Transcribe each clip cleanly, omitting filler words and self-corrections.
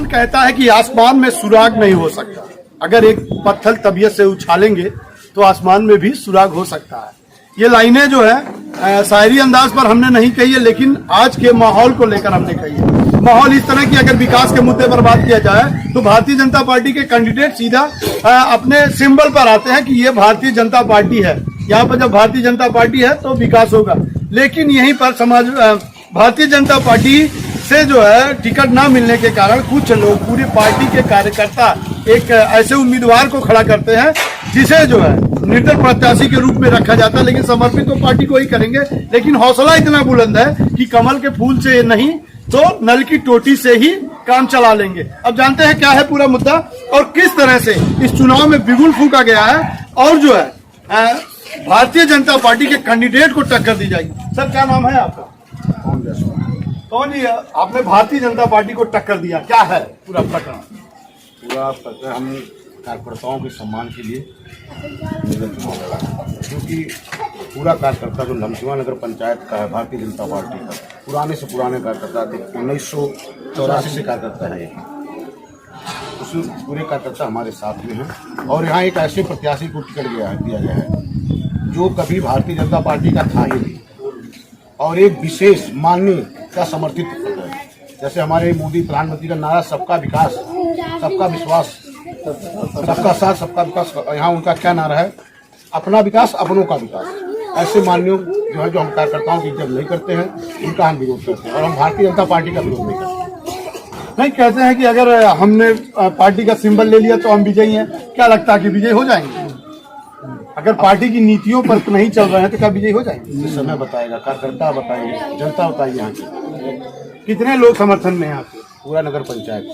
कमल कहता है कि आसमान में सुराग नहीं हो सकता। अगर एक पत्थर तबीयत से उछालेंगे तो आसमान में भी सुराग हो सकता है। ये लाइनें जो है शायरी अंदाज पर हमने नहीं कही है, लेकिन आज के माहौल को लेकर हमने कही है। माहौल इस तरह की, अगर विकास के मुद्दे पर बात किया जाए तो भारतीय जनता पार्टी के कैंडिडेट सीधा अपने सिंबल पर आते हैं कि ये भारतीय जनता पार्टी है। यहाँ पर जब भारतीय जनता पार्टी है तो विकास होगा, लेकिन यहीं पर समाज भारतीय जनता पार्टी से जो है टिकट ना मिलने के कारण कुछ लोग, पूरी पार्टी के कार्यकर्ता एक ऐसे उम्मीदवार को खड़ा करते हैं जिसे जो है निर्दल प्रत्याशी के रूप में रखा जाता है, लेकिन समर्पित तो पार्टी को ही करेंगे। लेकिन हौसला इतना बुलंद है कि कमल के फूल से नहीं तो नल की टोटी से ही काम चला लेंगे। अब जानते हैं क्या है पूरा मुद्दा और किस तरह से इस चुनाव में बिगुल फूका गया है और जो है भारतीय जनता पार्टी के कैंडिडेट को टक्कर दी जाएगी। सर, क्या नाम है आपका? कौन जी? आपने भारतीय जनता पार्टी को टक्कर दिया, क्या है पूरा प्रकरण? पूरा प्रकरण हम कार्यकर्ताओं के सम्मान के लिए क्योंकि पूरा कार्यकर्ता जो लमसुआ नगर पंचायत का है भारतीय जनता पार्टी का, पुराने से पुराने कार्यकर्ता थे, 1984 से कार्यकर्ता है। उस पूरे कार्यकर्ता हमारे साथ में हैं और यहाँ एक ऐसे प्रत्याशी को टिकट दिया गया है जो कभी भारतीय जनता पार्टी का था ही नहीं और एक विशेष माननीय का समर्थित है। जैसे हमारे मोदी प्रधानमंत्री का नारा सबका विकास, सबका विश्वास, सबका साथ, सबका विकास, यहाँ उनका क्या नारा है? अपना विकास, अपनों का विकास। ऐसे मान्यों जो है, जो हम कार्यकर्ताओं की इज्जत नहीं करते हैं, उनका हम विरोध करते हैं और हम भारतीय जनता पार्टी का विरोध नहीं करते। नहीं, कहते हैं कि अगर हमने पार्टी का सिंबल ले लिया तो हम विजयी हैं। क्या लगता है कि विजयी हो जाएंगे? अगर पार्टी की नीतियों पर नहीं चल रहे हैं तो क्या विजयी हो जाएंगे? समय बताएगा, कार्यकर्ता बताएंगे, जनता बताएगी। यहाँ की कितने लोग समर्थन में हैं आपके? पूरा नगर पंचायत।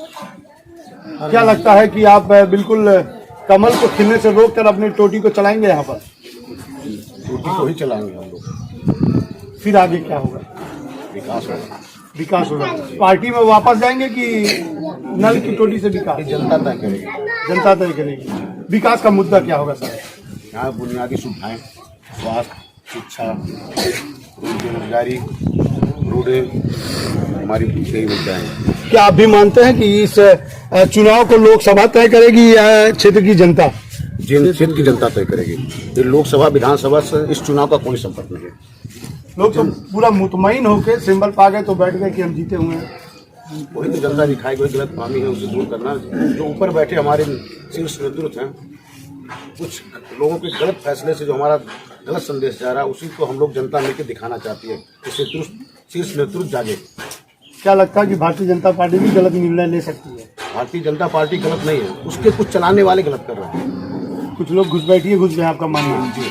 क्या लगता है कि आप बिल्कुल कमल को खिलने से रोककर अपनी टोटी को चलाएंगे यहाँ पर? टोटी को ही चलाएंगे हम लोग। फिर आगे क्या होगा? विकास होगा। विकास होगा। पार्टी में वापस जाएंगे कि नल की टोटी से विकास? जनता तय करेगी। जनता तय करेगी। विकास का मुद्दा क्या होगा सर? यहाँ बुनियादी सुविधाएं, स्वास्थ्य, शिक्षा, बेरोजगारी, रोडें, हमारी यही मुद्दाएं। क्या आप भी मानते हैं कि इस चुनाव को लोकसभा तय करेगी या क्षेत्र की जनता? क्षेत्र की जनता तय करेगी। ये लोकसभा विधानसभा से इस चुनाव का कोई संपर्क नहीं है। लोग तो पूरा मुतमईन होकर सिंबल पा गए तो बैठ गए कि हम जीते हुए हैं। वही तो जनता दिखाएगी, वही गलत फहमी है, उसे दूर करना। जो ऊपर बैठे हमारे शीर्ष नेतृत्व हैं, कुछ लोगों के गलत फैसले से जो हमारा गलत संदेश जा रहा है, उसी को हम लोग जनता मिलकर दिखाना चाहती है कि शीर्ष नेतृत्व जागे। क्या लगता है कि भारतीय जनता पार्टी भी गलत निर्णय ले सकती है? भारतीय जनता पार्टी गलत नहीं है, उसके कुछ चलाने वाले गलत कर रहे हैं। कुछ लोग घुसपैठिए घुस गए, आपका मानना है?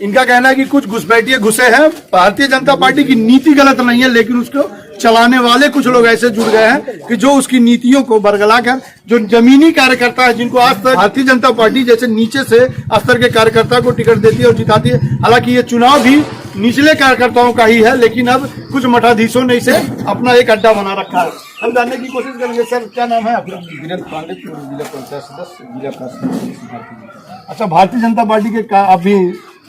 इनका कहना है कि कुछ घुसपैठिए घुसे हैं। भारतीय जनता पार्टी की नीति गलत नहीं है, लेकिन उसको चलाने वाले कुछ लोग ऐसे जुड़ गए हैं कि जो उसकी नीतियों को बरगला कर, जो जमीनी कार्यकर्ता है, जिनको आज तक भारतीय जनता पार्टी जैसे नीचे से स्तर के कार्यकर्ता को टिकट देती है और जिताती है। हालांकि ये चुनाव भी निचले कार्यकर्ताओं का ही है, लेकिन अब कुछ मठाधीशों ने इसे अपना एक अड्डा बना रखा है। हम जानने की कोशिश करेंगे। सर, क्या नाम है आपका? वीरेंद्र पांडे, जिला पंचायत सदस्य, जिला कास्ट। अच्छा, भारतीय जनता पार्टी के आप भी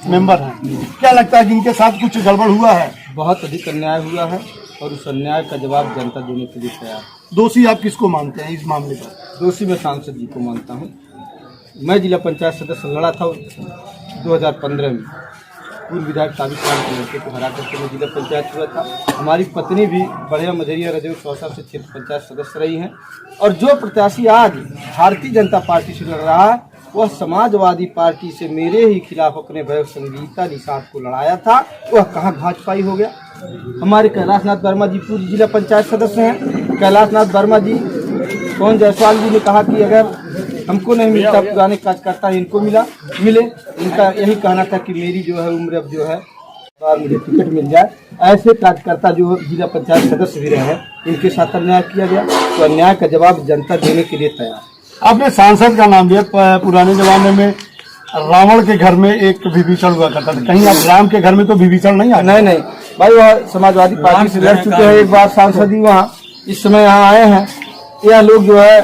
मेंबर हैं। क्या लगता है कि इनके साथ कुछ गड़बड़ हुआ है? बहुत अधिक अन्याय हुआ है और उस अन्याय का जवाब जनता देने के लिए तैयार। दोषी आप किसको मानते हैं इस मामले पर? दोषी मैं सांसद जी को मानता हूँ। मैं जिला पंचायत सदस्य लड़ा था 2015 में, पूर्व विधायक ताबिश खान के लड़के को हरा करके मैं जिला पंचायत हुआ था। हमारी पत्नी भी बढ़िया मझरिया रजौर चौसा से क्षेत्र पंचायत सदस्य रही हैं और जो प्रत्याशी आज भारतीय जनता पार्टी से लड़ रहा है वह समाजवादी पार्टी से मेरे ही खिलाफ अपने भय संगीता निषाद को लड़ाया था। वह कहाँ भाजपाई हो गया? हमारे कैलाशनाथ वर्मा जी पूर्व जिला पंचायत सदस्य हैं। कैलाशनाथ वर्मा जी, पवन जायसवाल जी ने कहा कि अगर हमको नहीं मिलता पुराने कार्यकर्ता इनको मिले। इनका यही कहना था कि मेरी जो है उम्र अब जो है मुझे टिकट मिल जाए। ऐसे कार्यकर्ता जो जिला पंचायत सदस्य भी रहे हैं, इनके साथ अन्याय किया गया, तो अन्याय का जवाब जनता देने के लिए तैयार। आपने सांसद का नाम दिया। पुराने जमाने में रावण के घर में एक विभीषण हुआ करता था, कहीं आप राम के घर में तो विभीषण नहीं आए? नहीं भाई, वह समाजवादी पार्टी से लड़ चुके हैं एक बार सांसद ही, वहाँ इस समय यहाँ आए हैं। यह लोग जो है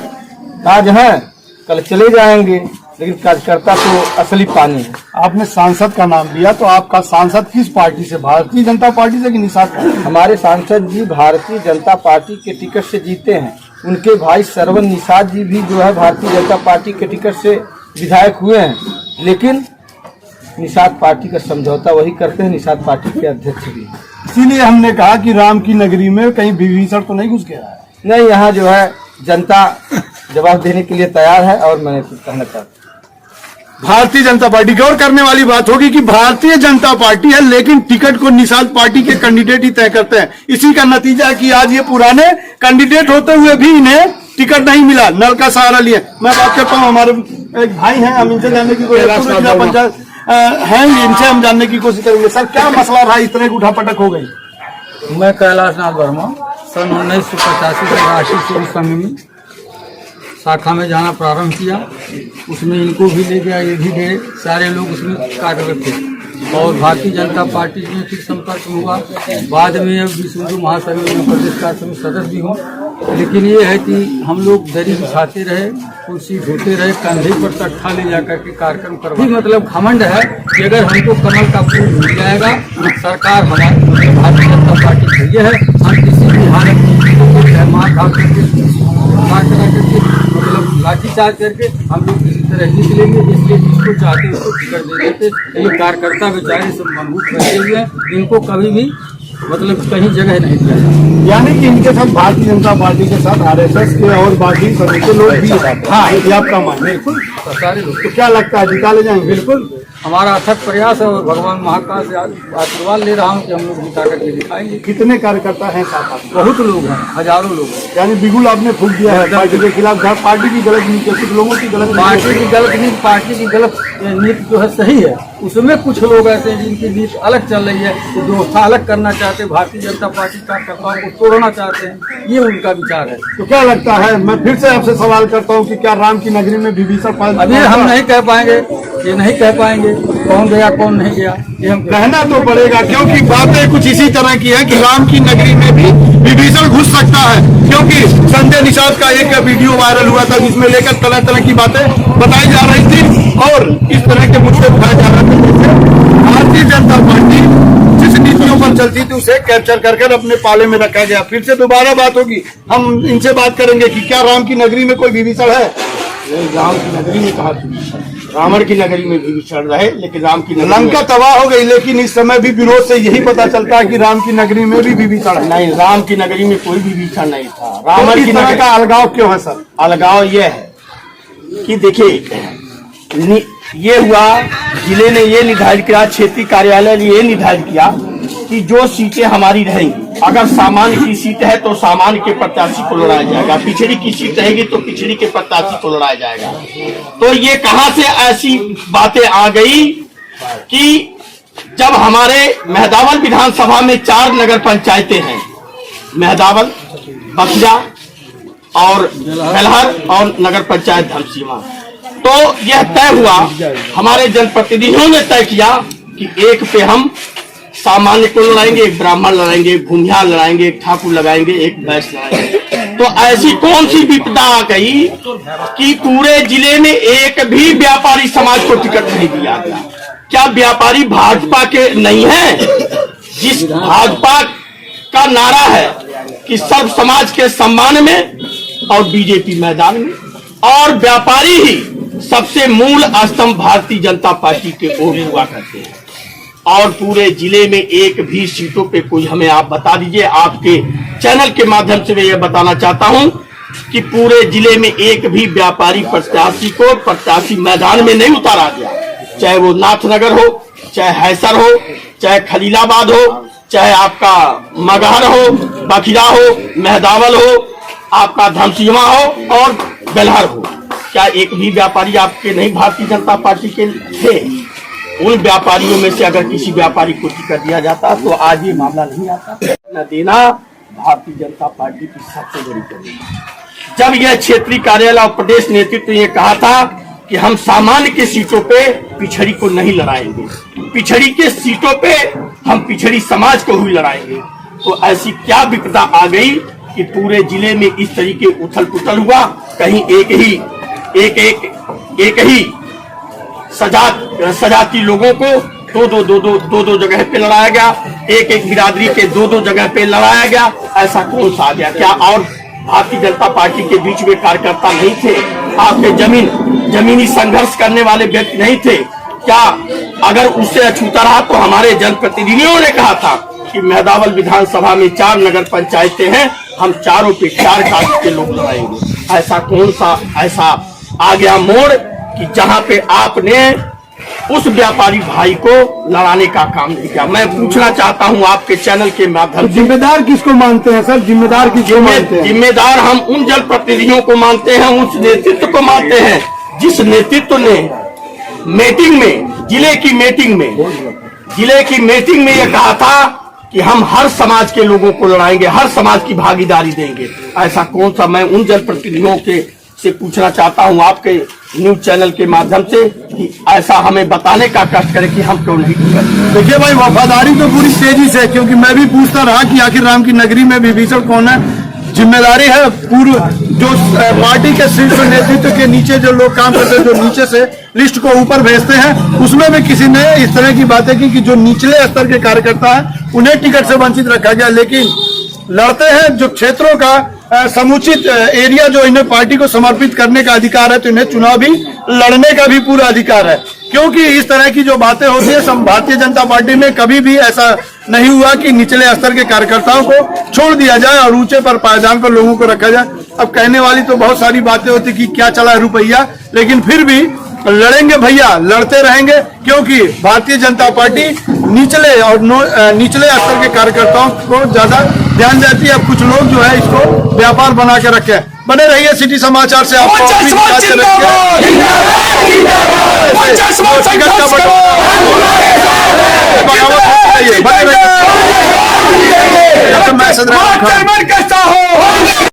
आज हैं, कल चले जाएंगे, लेकिन कार्यकर्ता तो असली पानी है। आपने सांसद का नाम लिया, तो आपका सांसद किस पार्टी से? भारतीय जनता पार्टी से कि निषाद? हमारे सांसद जी भारतीय जनता पार्टी के टिकट से जीते हैं उनके भाई सरवन निषाद जी भी जो है भारतीय जनता पार्टी के टिकट से विधायक हुए हैं, लेकिन निषाद पार्टी का समझौता वही करते हैं, निषाद पार्टी के अध्यक्ष भी। इसीलिए हमने कहा कि राम की नगरी में कहीं विभीषण तो नहीं घुस गया है। नहीं, यहाँ जो है जनता जवाब देने के लिए तैयार है और मैंने कुछ कहना चाहता हूँ। भारतीय जनता पार्टी गौर करने वाली बात होगी कि भारतीय जनता पार्टी है, लेकिन टिकट को निषाद पार्टी के कैंडिडेट ही तय करते हैं। इसी का नतीजा है कि आज ये पुराने कैंडिडेट होते हुए भी इन्हें टिकट नहीं मिला, नल का सहारा लिए। मैं बात करता हूँ, हमारे एक भाई हैं, हम इनसे जानने की कोशिश जिला पंचायत हैं, इनसे हम जानने की कोशिश करेंगे। सर, क्या मसला रहा, इस तरह की उठापटक हो गई? मैं कैलाश नाथ वर्मा सन 1985 से राष्ट्रीय सेवक संघ में शाखा में जाना प्रारंभ किया। उसमें इनको भी ले गया, ये भी गए, सारे लोग उसमें कार्यरत थे और भारतीय जनता पार्टी में फिर संपर्क हुआ। बाद में अब विश्व हिंदू महासभा में प्रदेश कार्य सदस्य भी हूँ। लेकिन ये है कि हम लोग दरी बिछाते रहे, कुर्सी ढोते रहे, कंधे पर तख्ता ले जाकर के कार्यक्रम करवा। मतलब घमंड है कि अगर हमको कमल का फूल मिल जाएगा, सरकार हमारी भारतीय जनता पार्टी के है, हम किसी भी हालत में मार खा करके मतलब लाठीचार्ज करके हम लोग किसी तरह जीत लेंगे। इसलिए जिसको चाहते उसको टिकट दे देते। ये कार्यकर्ता बेचारे सब मजबूत बैठे हुए हैं, इनको कभी भी मतलब कहीं जगह नहीं दिया जाए। यानी कि इनके साथ भारतीय जनता पार्टी के साथ आरएसएस के और बाकी सभी के लोग भी हैं। हाँ, ये आपका मान है। बिल्कुल सारे लोग। तो क्या लगता है, जिता ले जाएंगे? बिल्कुल, हमारा अथक प्रयास है और भगवान महाकाल से आशीर्वाद ले रहा हूँ कि हम लोग जिता करके दिखाएंगे। कितने कार्यकर्ता हैं साथ आपके? बहुत लोग हैं, हजारों लोग हैं। यानी बिगुल आपने फूक दिया है पार्टी के खिलाफ। पार्टी की गलत नीति, कुछ लोगों की गलत पार्टी की गलत नीति, पार्टी की गलत नीति जो है सही है, उसमें कुछ लोग ऐसे हैं जिनकी नीति अलग चल रही है, तो व्यवस्था अलग करना चाहते हैं, भारतीय जनता पार्टी कार्यकर्ताओं को तोड़ना चाहते हैं, ये उनका विचार है। तो क्या लगता है, मैं फिर से आपसे सवाल करता हूँ कि क्या राम की नगरी में विभीषण? अभी हम नहीं कह पाएंगे, ये नहीं कह पाएंगे कौन गया कौन नहीं गया, ये हम कहना तो पड़ेगा, क्योंकि बातें कुछ इसी तरह की है कि राम की नगरी में भी विभीषण घुस सकता है। क्योंकि संजय निषाद का एक वीडियो वायरल हुआ था जिसमें लेकर तरह तरह की बातें बताई जा रही थी और इस तरह के मुद्दे उठाए जा रहे थे, जिससे भारतीय जनता पार्टी जिस नीतियों पर चलती थी उसे कैप्चर कर अपने पाले में रखा गया। फिर से दोबारा बात होगी, हम इनसे बात करेंगे कि क्या राम की नगरी में कोई विभीषण है? राम की नगरी में कहा रावण की नगरी में विभीषण रहे, लेकिन राम की नगरी लंका तबाह हो गई, लेकिन इस समय भी विरोध से यही पता चलता है कि राम की नगरी में भी विभीषण है। नहीं, राम की नगरी में कोई विभीषण नहीं था। रावण की नगरी का अलगाव क्यों है सर? अलगाव ये है कि देखिए, ये हुआ, जिले ने ये निर्धारित किया, क्षेत्रीय कार्यालय ने ये निर्धारित किया कि जो सीटें हमारी रहेंगी, अगर सामान्य की सीट है तो सामान्य के प्रत्याशी को लड़ाया जाएगा, पिछड़ी की सीट रहेगी तो पिछड़ी के प्रत्याशी को लड़ाया जाएगा। तो ये कहां से ऐसी बातें आ गई कि जब हमारे मेहदावल विधानसभा में 4 नगर पंचायतें हैं, मेहदावल, बखिया और बेलहर और नगर पंचायत धमसीमा, तो यह तय हुआ, हमारे जनप्रतिनिधियों ने तय किया कि एक पे हम सामान्य को लड़ाएंगे, एक ब्राह्मण लड़ाएंगे, एक भूमिहार लड़ाएंगे, एक ठाकुर लगाएंगे, एक वैश्य लड़ाएंगे। तो ऐसी कौन सी विपदा आ गई कि पूरे जिले में एक भी व्यापारी समाज को टिकट नहीं दिया गया? क्या व्यापारी भाजपा के नहीं है? जिस भाजपा का नारा है कि सर्व समाज के सम्मान में और बीजेपी मैदान में, और व्यापारी ही सबसे मूल स्तंभ भारतीय जनता पार्टी के ओर हुआ करते हैं। और पूरे जिले में एक भी सीटों पे कोई, हमें आप बता दीजिए, आपके चैनल के माध्यम से मैं ये बताना चाहता हूं कि पूरे जिले में एक भी व्यापारी प्रत्याशी को प्रत्याशी मैदान में नहीं उतारा गया, चाहे वो नाथनगर हो, चाहे हैसर हो, चाहे खलीलाबाद हो, चाहे आपका मगहर हो, बखिया हो, मेहदावल हो, आपका धमसीमा हो और बेलहर हो। क्या एक भी व्यापारी आपके नहीं भारतीय जनता पार्टी के थे? उन व्यापारियों में से अगर किसी व्यापारी को टिकट दिया जाता तो आज ये मामला नहीं आता। न देना भारतीय जनता पार्टी की सबसे बड़ी कमी। जब यह क्षेत्रीय कार्यालय और प्रदेश नेतृत्व ने कहा था कि हम सामान्य के सीटों पे पिछड़ी को नहीं लड़ाएंगे, पिछड़ी के सीटों पे हम पिछड़ी समाज को ही लड़ाएंगे, तो ऐसी क्या विपदा आ गई कि पूरे जिले में इस तरीके उथल पुथल हुआ। कहीं एक ही सजाती लोगों को दो जगह पे लड़ाया गया, एक बिरादरी के दो जगह पे लड़ाया गया। ऐसा कौन सा आ गया? क्या और भारतीय जनता पार्टी के बीच में कार्यकर्ता नहीं थे? आपके जमीनी संघर्ष करने वाले व्यक्ति नहीं थे क्या? अगर उससे अछूता रहा तो हमारे जनप्रतिनिधियों ने कहा था कि मेहदावल विधानसभा में 4 नगर पंचायतें हैं, हम चारों पे 4 कास्ट के लोग लड़ाएंगे। ऐसा कौन सा ऐसा आ गया मोड़ कि जहां पे आपने उस व्यापारी भाई को लड़ाने का काम नहीं किया? मैं पूछना चाहता हूं आपके चैनल के माध्यम से, जिम्मेदार किसको मानते हैं सर? जिम्मेदार किसको मानते हैं? जिम्मेदार हम उन जनप्रतिनिधियों को मानते हैं, उस नेतृत्व को मानते हैं जिस नेतृत्व ने मीटिंग में, जिले की मीटिंग में ये कहा था कि हम हर समाज के लोगों को लड़ाएंगे, हर समाज की भागीदारी देंगे। ऐसा कौन सा? मैं उन जनप्रतिनिधियों से पूछना चाहता हूं आपके न्यूज चैनल के माध्यम से कि ऐसा हमें बताने का कष्ट करें कि हम क्यों नहीं करें। देखिए भाई, वफादारी तो पूरी तेजी से, क्योंकि मैं भी पूछता रहा कि आखिर राम की नगरी में विभीषण कौन है। जिम्मेदारी है पूर्व जो पार्टी के शीर्ष नेतृत्व के नीचे जो लोग काम करते हैं, जो नीचे से लिस्ट को ऊपर भेजते हैं, उसमें भी किसी ने इस तरह की बातें की कि जो निचले स्तर के कार्यकर्ता हैं उन्हें टिकट से वंचित रखा गया। लेकिन लड़ते हैं जो क्षेत्रों का समुचित एरिया जो इन्हें पार्टी को समर्पित करने का अधिकार है, तो इन्हें चुनाव भी लड़ने का भी पूरा अधिकार है। क्योंकि इस तरह की जो बातें होती है, भारतीय जनता पार्टी में कभी भी ऐसा नहीं हुआ कि निचले स्तर के कार्यकर्ताओं को छोड़ दिया जाए और ऊंचे पर पायदान पर लोगों को रखा जाए। अब कहने वाली तो बहुत सारी बातें होती कि क्या चला रुपया, लेकिन फिर भी लड़ेंगे भैया, लड़ते रहेंगे, क्योंकि भारतीय जनता पार्टी निचले स्तर के कार्यकर्ताओं को ज्यादा ध्यान देती है। अब कुछ लोग जो है इसको व्यापार बना के रखे हैं। बने रहिए सिटी समाचार से, आपको मैसेज